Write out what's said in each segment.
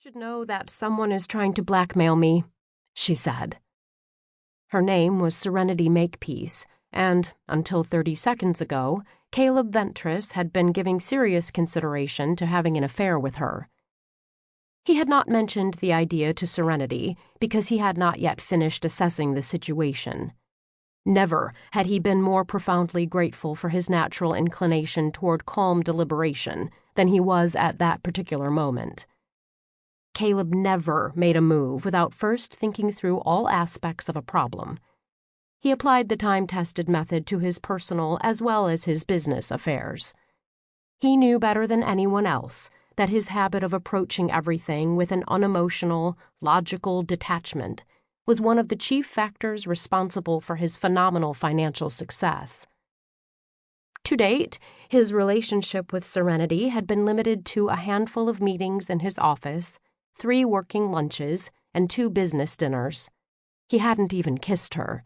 Should know that someone is trying to blackmail me, she said. Her name was Serenity Makepeace, and, until 30 seconds ago, Caleb Ventress had been giving serious consideration to having an affair with her. He had not mentioned the idea to Serenity because he had not yet finished assessing the situation. Never had he been more profoundly grateful for his natural inclination toward calm deliberation than he was at that particular moment. Caleb never made a move without first thinking through all aspects of a problem. He applied the time-tested method to his personal as well as his business affairs. He knew better than anyone else that his habit of approaching everything with an unemotional, logical detachment was one of the chief factors responsible for his phenomenal financial success. To date, his relationship with Serenity had been limited to a handful of meetings in his office, 3 working lunches, and 2 business dinners. He hadn't even kissed her.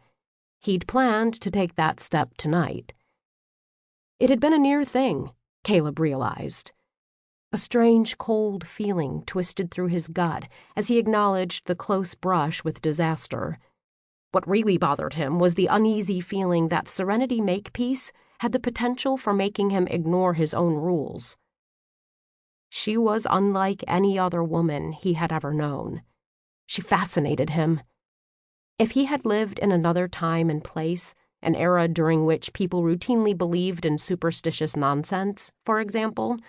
He'd planned to take that step tonight. It had been a near thing, Caleb realized. A strange, cold feeling twisted through his gut as he acknowledged the close brush with disaster. What really bothered him was the uneasy feeling that Serenity Makepeace had the potential for making him ignore his own rules. She was unlike any other woman he had ever known. She fascinated him. If he had lived in another time and place, an era during which people routinely believed in superstitious nonsense, for example,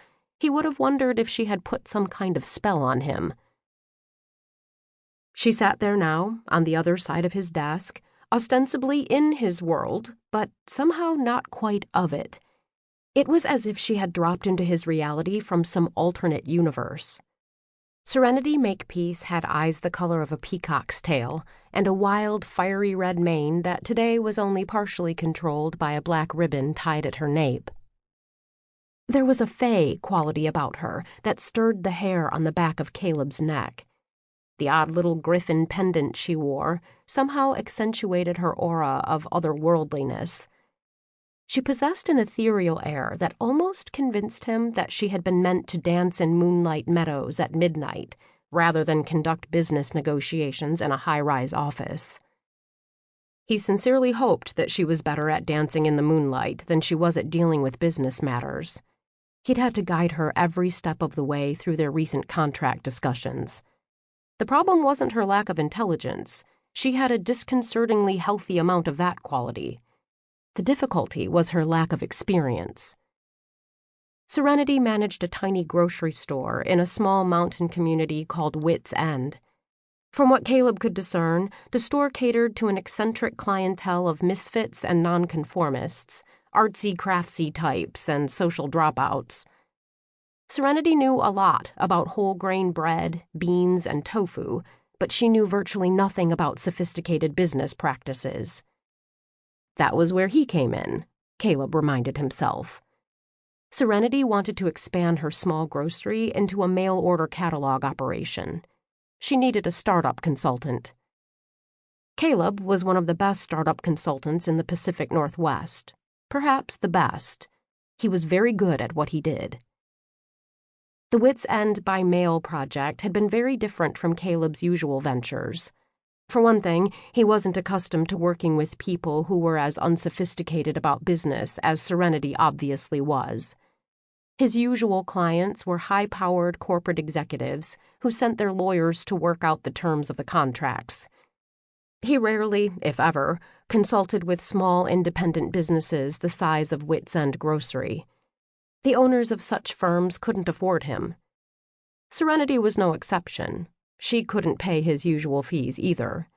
he would have wondered if she had put some kind of spell on him. She sat there now, on the other side of his desk, ostensibly in his world, but somehow not quite of it. It was as if she had dropped into his reality from some alternate universe. Serenity Makepeace had eyes the color of a peacock's tail and a wild, fiery red mane that today was only partially controlled by a black ribbon tied at her nape. There was a fey quality about her that stirred the hair on the back of Caleb's neck. The odd little griffin pendant she wore somehow accentuated her aura of otherworldliness. She possessed an ethereal air that almost convinced him that she had been meant to dance in moonlight meadows at midnight, rather than conduct business negotiations in a high-rise office. He sincerely hoped that she was better at dancing in the moonlight than she was at dealing with business matters. He'd had to guide her every step of the way through their recent contract discussions. The problem wasn't her lack of intelligence. She had a disconcertingly healthy amount of that quality. The difficulty was her lack of experience. Serenity managed a tiny grocery store in a small mountain community called Witt's End. From what Caleb could discern, the store catered to an eccentric clientele of misfits and nonconformists, artsy-craftsy types, and social dropouts. Serenity knew a lot about whole-grain bread, beans, and tofu, but she knew virtually nothing about sophisticated business practices. That was where he came in, Caleb reminded himself. Serenity wanted to expand her small grocery into a mail-order catalog operation. She needed a startup consultant. Caleb was one of the best startup consultants in the Pacific Northwest, perhaps the best. He was very good at what he did. The Witt's End by Mail project had been very different from Caleb's usual ventures. For one thing, he wasn't accustomed to working with people who were as unsophisticated about business as Serenity obviously was. His usual clients were high-powered corporate executives who sent their lawyers to work out the terms of the contracts. He rarely, if ever, consulted with small independent businesses the size of Witt's End Grocery. The owners of such firms couldn't afford him. Serenity was no exception. She couldn't pay his usual fees either.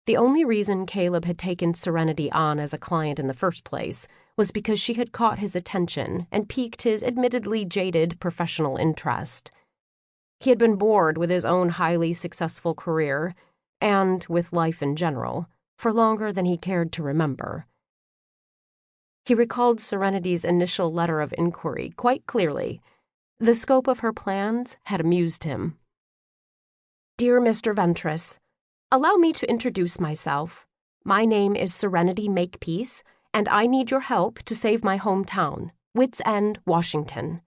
The only reason Caleb had taken Serenity on as a client in the first place was because she had caught his attention and piqued his admittedly jaded professional interest. He had been bored with his own highly successful career, and with life in general, for longer than he cared to remember. He recalled Serenity's initial letter of inquiry quite clearly. The scope of her plans had amused him. Dear Mr. Ventress, allow me to introduce myself. My name is Serenity Makepeace, and I need your help to save my hometown, Witt's End, Washington.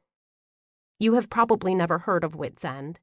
You have probably never heard of Witt's End.